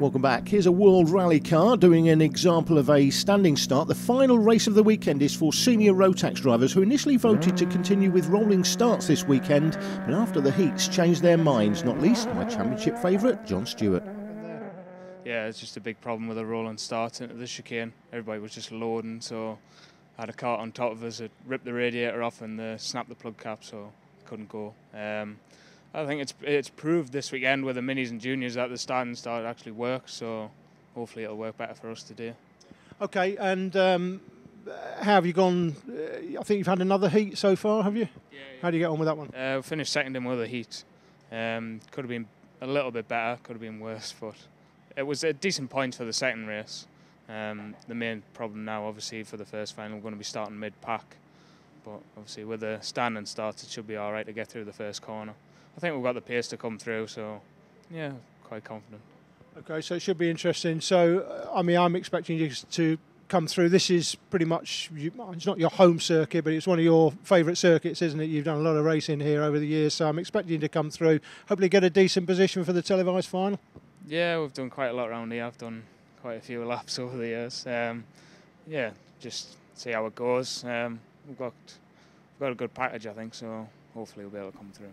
Welcome back. Here's a World Rally car doing an example of a standing start. The final race of the weekend is for Snr Rotax drivers who initially voted to continue with rolling starts this weekend, but after the heats changed their minds, not least my championship favourite, John Stewart. Yeah, it's just a big problem with a rolling start into the chicane. Everybody was just loading, so I had a cart on top of us, it ripped the radiator off and snapped the plug cap, so couldn't go. I think it's proved this weekend with the minis and juniors that the stand start actually works, so hopefully it'll work better for us today. Okay, and how have you gone? I think you've had another heat so far, have you? Yeah. How do you get on with that one? We finished second in one of the heats. Could have been a little bit better, could have been worse, but it was a decent point for the second race. The main problem now, obviously, for the first final, we're going to be starting mid-pack. But obviously, with the standing starts, it should be all right to get through the first corner. I think we've got the pace to come through, so yeah, quite confident. Okay, so it should be interesting. So, I mean, I'm expecting you to come through. This is pretty much, it's not your home circuit, but it's one of your favourite circuits, isn't it? You've done a lot of racing here over the years, so I'm expecting you to come through, hopefully get a decent position for the televised final. Yeah, we've done quite a lot around here. I've done quite a few laps over the years. Yeah, just see how it goes. We've got a good package, I think, so hopefully we'll be able to come through.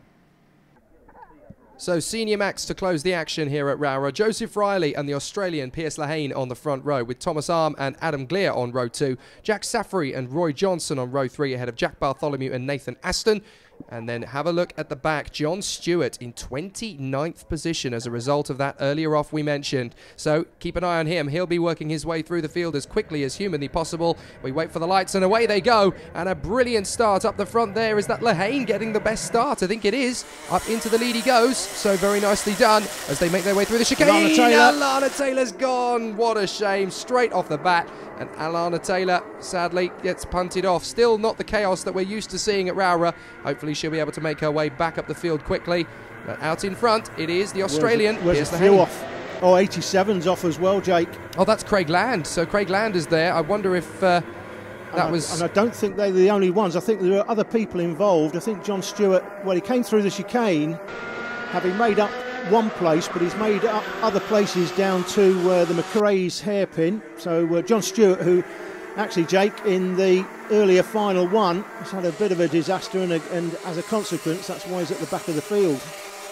So Senior Max to close the action here at Rowrah. Joseph Riley and the Australian Piers Lehane on the front row, with Thomas Arm and Adam Gleer on row 2. Jack Saffery and Roy Johnson on row 3 ahead of Jack Bartholomew and Nathan Aston. And then have a look at the back. John Stewart in 29th position as a result of that earlier off we mentioned. So keep an eye on him. He'll be working his way through the field as quickly as humanly possible. We wait for the lights and away they go. And a brilliant start up the front there. Is that Lehane getting the best start? I think it is. Up into the lead he goes. So very nicely done as they make their way through the chicane. Alana Taylor's gone. What a shame. Straight off the bat. And Alana Taylor sadly gets punted off. Still not the chaos that we're used to seeing at Rowrah. Hopefully she'll be able to make her way back up the field quickly. But out in front, it is the Australian. Where's the few off? Oh, 87's off as well, Jake. Oh, that's Craig Land. So Craig Land is there. I wonder if that was... And I don't think they're the only ones. I think there are other people involved. I think John Stewart, well, he came through the chicane, having made up one place, but he's made up other places down to the McRae's hairpin. So John Stewart, who actually, Jake, in the earlier final one, has had a bit of a disaster, and as a consequence, that's why he's at the back of the field.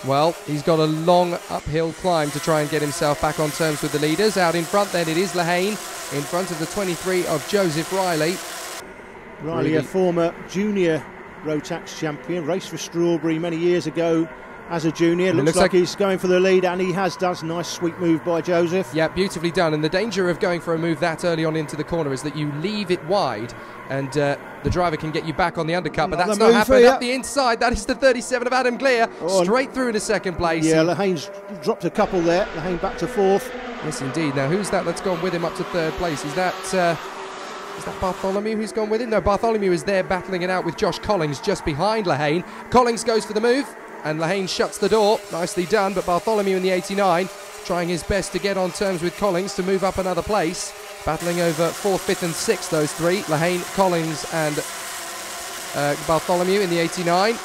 Well, he's got a long uphill climb to try and get himself back on terms with the leaders. Out in front then it is Lehane, in front of the 23 of Joseph Riley. Riley, a former junior Rotax champion, raced for Strawberry many years ago as a junior. Looks like he's going for the lead, and he has done. Nice sweet move by Joseph. Yeah, beautifully done. And the danger of going for a move that early on into the corner is that you leave it wide, and the driver can get you back on the undercut. But that's not happened. Up the inside, that is the 37 of Adam Gleer, straight through into second place. Yeah, Lehane's dropped a couple there. Lehane back to 4th. Yes, indeed. Now, who's that that's gone with him up to 3rd place? Is that Bartholomew who's gone with him? No, Bartholomew is there battling it out with Josh Collings just behind Lehane. Collings goes for the move, and Lehane shuts the door. Nicely done, but Bartholomew in the 89 trying his best to get on terms with Collings to move up another place. Battling over 4th, 5th and 6th, those three. Lehane, Collings and Bartholomew in the 89.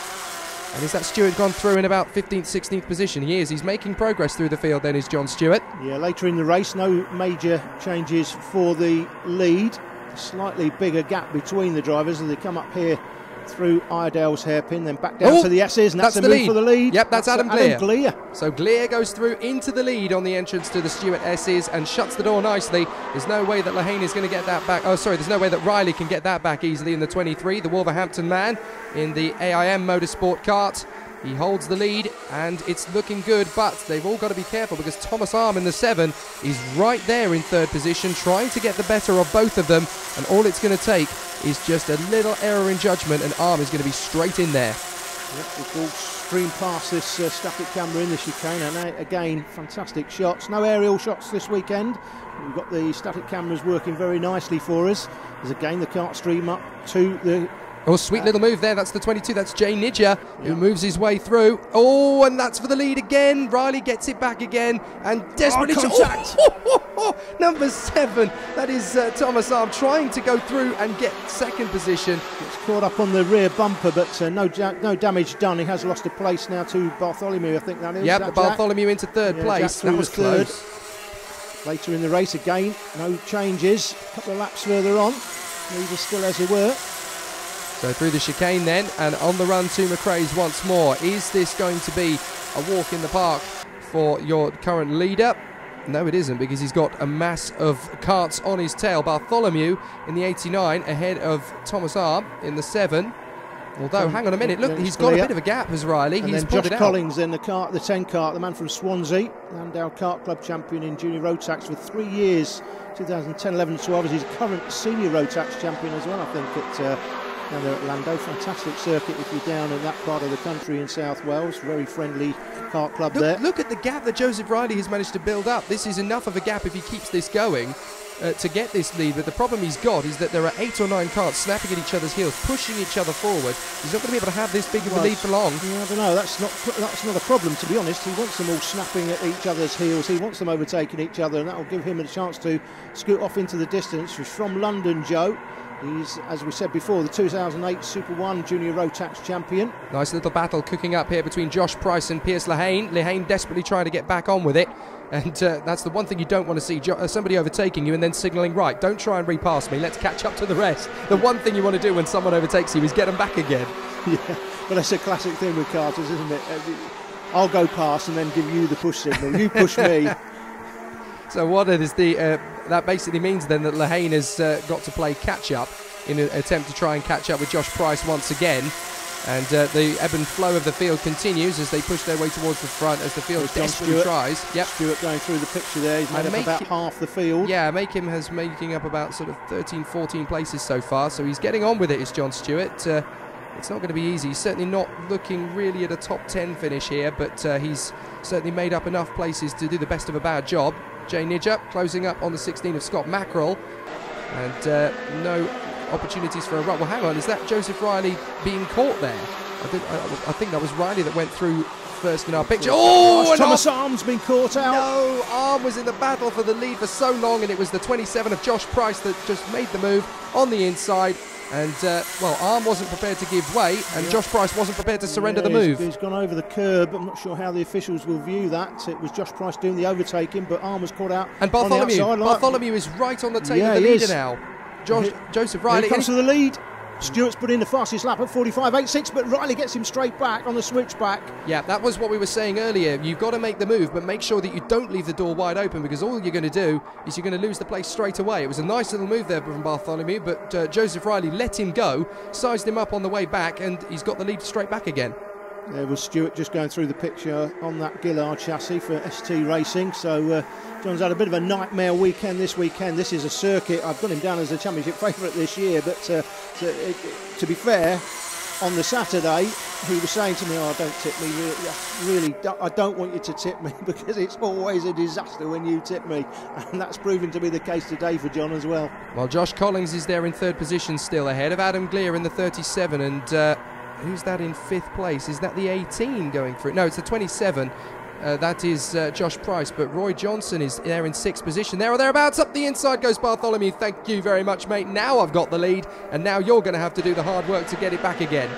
And is that Stewart gone through in about 15th, 16th position? He is. He's making progress through the field then, is John Stewart. Yeah, later in the race, no major changes for the lead. Slightly bigger gap between the drivers as they come up here through Iredale's hairpin, then back down to the S's, and that's the move for the lead. Yep, that's Adam Gleer. So Gleer goes through into the lead on the entrance to the Stewart S's and shuts the door nicely. There's no way that Lehane is going to get that back. Oh, sorry, there's no way that Riley can get that back easily in the 23, the Wolverhampton man in the AIM Motorsport kart. He holds the lead, and it's looking good, but they've all got to be careful because Thomas Arm in the 7 is right there in 3rd position, trying to get the better of both of them, and all it's going to take is just a little error in judgment, and Arm is going to be straight in there. Yep, we've all streamed past this static camera in the chicane, and again, fantastic shots. No aerial shots this weekend. We've got the static cameras working very nicely for us. There's again the kart stream up to the... Oh, sweet little move there. That's the 22. That's Jay Nidger, who moves his way through. Oh, and that's for the lead again. Riley gets it back again, and desperately... contact! Number 7. That is Thomas Arm trying to go through and get 2nd position. It's caught up on the rear bumper, but no damage done. He has lost a place now to Bartholomew, I think that is. Yep, Bartholomew into 3rd place. That was close. Later in the race again, no changes. A couple of laps further on, leaders still as they were. So through the chicane then, and on the run to McRae's once more. Is this going to be a walk in the park for your current leader? No, it isn't, because he's got a mass of karts on his tail. Bartholomew in the 89 ahead of Thomas Arm in the 7. Although, hang on a minute, look, he's got a bit of a gap, has Riley. And he's then Josh out. Collins in the 10 kart, the man from Swansea, Landau Kart Club champion in Junior Rotax for 3 years, 2010, 11, 12. He's a current Senior Rotax champion as well, I think, down there at Landau. Fantastic circuit if you're down in that part of the country in South Wales. Very friendly kart club there. Look at the gap that Joseph Riley has managed to build up. This is enough of a gap if he keeps this going. To get this lead, but the problem he's got is that there are 8 or 9 karts snapping at each other's heels, pushing each other forward. He's not going to be able to have this big of a lead for long. Yeah, I don't know. That's not a problem, to be honest. He wants them all snapping at each other's heels. He wants them overtaking each other, and that will give him a chance to scoot off into the distance. He's from London, Joe. He's, as we said before, the 2008 Super 1 Junior Rotax champion. Nice little battle cooking up here between Josh Price and Piers Lehane. Lehane desperately trying to get back on with it. And that's the one thing you don't want to see, somebody overtaking you and then signalling, right, don't try and repass me, let's catch up to the rest. The one thing you want to do when someone overtakes you is get them back again. Yeah, but that's a classic thing with karters, isn't it? I'll go past and then give you the push signal, you push me. So what it is, that basically means then that Lehane has got to play catch-up in an attempt to try and catch up with Josh Price once again. And the ebb and flow of the field continues as they push their way towards the front as the field desperately tries. Yep. Stewart going through the picture there. He's made up about half the field. Yeah, making up about sort of 13, 14 places so far. So he's getting on with it, is John Stewart. It's not going to be easy. He's certainly not looking really at a top 10 finish here, but he's certainly made up enough places to do the best of a bad job. Jay Nidger closing up on the 16 of Scott Mackerel. And no opportunities for a run. Well, hang on, is that Joseph Riley being caught there? I think that was Riley that went through first in our picture. Oh, Thomas Arm's been caught out. No, Arm was in the battle for the lead for so long, and it was the 27 of Josh Price that just made the move on the inside. And, well, Arm wasn't prepared to give way, and Josh Price wasn't prepared to surrender the move. He's gone over the curb. I'm not sure how the officials will view that. It was Josh Price doing the overtaking, but Arm was caught out. And Bartholomew is right on the tail of the leader now. Joseph Riley. Here comes to the lead. Stewart's put in the fastest lap at 45.86, but Riley gets him straight back on the switchback. Yeah, that was what we were saying earlier. You've got to make the move, but make sure that you don't leave the door wide open, because all you're going to do is you're going to lose the place straight away. It was a nice little move there from Bartholomew, but Joseph Riley let him go, sized him up on the way back, and he's got the lead straight back again. There was Stewart just going through the picture on that Gillard chassis for ST Racing. So John's had a bit of a nightmare weekend this weekend. This is a circuit. I've got him down as a championship favourite this year, but to be fair, on the Saturday he was saying to me, "Oh, don't tip me. Really, I don't want you to tip me because it's always a disaster when you tip me." And that's proven to be the case today for John as well. Well, Josh Collins is there in third position, still ahead of Adam Glear in the 37, and who's that in 5th place? Is that the 18 going through? No, it's the 27. That is Josh Price, but Roy Johnson is there in 6th position. There or thereabouts. Up the inside goes Bartholomew. Thank you very much, mate. Now I've got the lead, and now you're going to have to do the hard work to get it back again.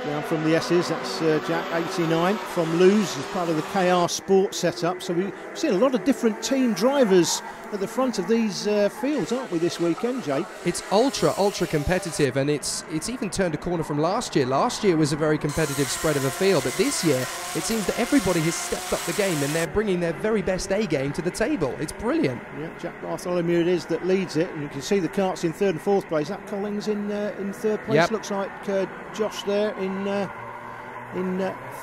Down from the S's, that's Jack 89 from Lewes as part of the KR Sport setup. So we've seen a lot of different team drivers at the front of these fields, aren't we, this weekend, Jake? It's ultra competitive, and it's even turned a corner from last year. Last year was a very competitive spread of a field, but this year it seems that everybody has stepped up the game and they're bringing their very best A game to the table. It's brilliant. Yeah, Jack Bartholomew it is that leads it, and you can see the karts in 3rd and 4th place. That Collins in 3rd place. Yep. Looks like Josh there in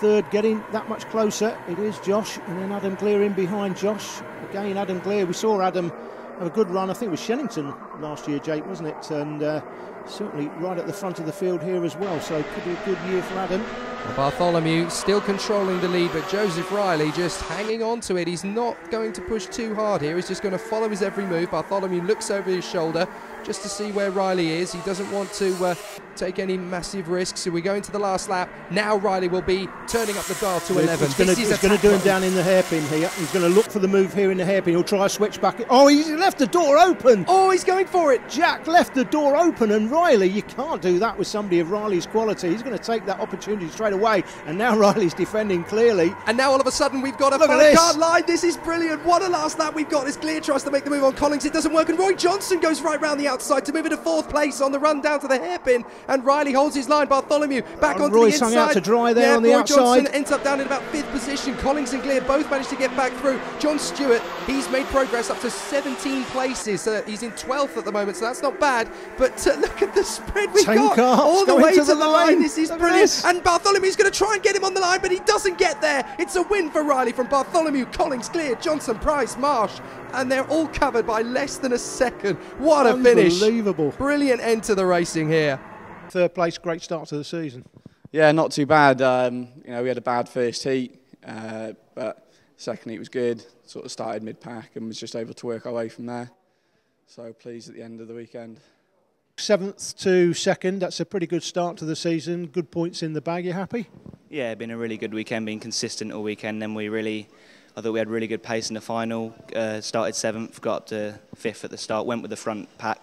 3rd, getting that much closer. It is Josh, and then Adam Glear in behind Josh. Again, Adam Glear. We saw Adam have a good run. I think it was Shellington last year, Jake, wasn't it? And certainly right at the front of the field here as well. So it could be a good year for Adam. Well, Bartholomew still controlling the lead, but Joseph Riley just hanging on to it. He's not going to push too hard here. He's just going to follow his every move. Bartholomew looks over his shoulder, just to see where Riley is. He doesn't want to take any massive risks. So we go into the last lap. Now Riley will be turning up the dial to 11. He's going to do him down in the hairpin here. He's going to look for the move here in the hairpin. He'll try a switch back. Oh, he's left the door open. Oh, he's going for it. Jack left the door open, and Riley, you can't do that with somebody of Riley's quality. He's going to take that opportunity straight away, and now Riley's defending clearly. And now all of a sudden we've got a front guard line. This is brilliant. What a last lap we've got. As Clear tries to make the move on Collins, it doesn't work, and Roy Johnson goes right round the outside to move into 4th place on the run down to the hairpin, and Riley holds his line. Bartholomew back onto Roy's the inside. hung out to dry there on the Roy outside. Johnson ends up down in about 5th position. Collins and Clear both managed to get back through. John Stewart, he's made progress up to 17 places. He's in 12th at the moment, so that's not bad. But look at the spread we've got all the way to the line. This is brilliant. And Bartholomew's going to try and get him on the line, but he doesn't get there. It's a win for Riley from Bartholomew, Collins, Clear, Johnson, Price, Marsh, and they're all covered by less than a second. What a finish. Unbelievable. Brilliant end to the racing here. 3rd place, great start to the season. Yeah, not too bad. You know, we had a bad first heat, but second heat was good. Sort of started mid-pack and was just able to work our way from there. So pleased at the end of the weekend. 7th to 2nd, that's a pretty good start to the season. Good points in the bag, you happy? Yeah, been a really good weekend, been consistent all weekend. Then I thought we had really good pace in the final. Started 7th, got up to 5th at the start, went with the front pack,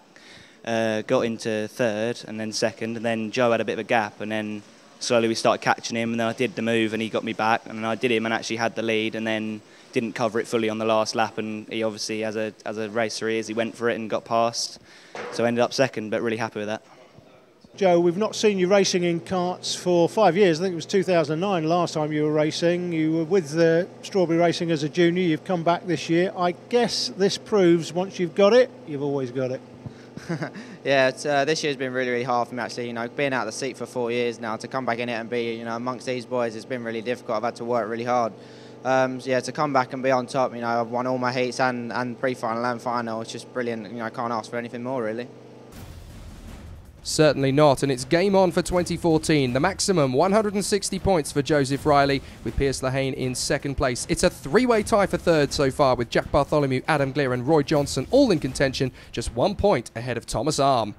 got into 3rd and then 2nd, and then Joe had a bit of a gap, and then slowly we started catching him, and then I did the move and he got me back, and then I did him and actually had the lead, and then didn't cover it fully on the last lap, and he obviously, as a racer he went for it and got past, so ended up 2nd, but really happy with that. Joe, we've not seen you racing in karts for 5 years. I think it was 2009 last time you were racing. You were with Strawberry Racing as a junior. You've come back this year. I guess this proves once you've got it, you've always got it. Yeah, this year's been really, really hard for me actually. You know, being out of the seat for 4 years now, to come back in it and be, you know, amongst these boys, it's been really difficult. I've had to work really hard. So yeah, to come back and be on top, you know, I've won all my heats and pre-final and final. It's just brilliant. You know, I can't ask for anything more really. Certainly not, and it's game on for 2014. The maximum 160 points for Joseph Riley, with Piers Lehane in 2nd place. It's a 3-way tie for 3rd so far, with Jack Bartholomew, Adam Glier and Roy Johnson all in contention, just 1 point ahead of Thomas Arm.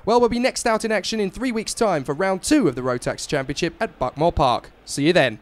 Well, we'll be next out in action in 3 weeks' time for round 2 of the Rotax Championship at Buckmore Park. See you then.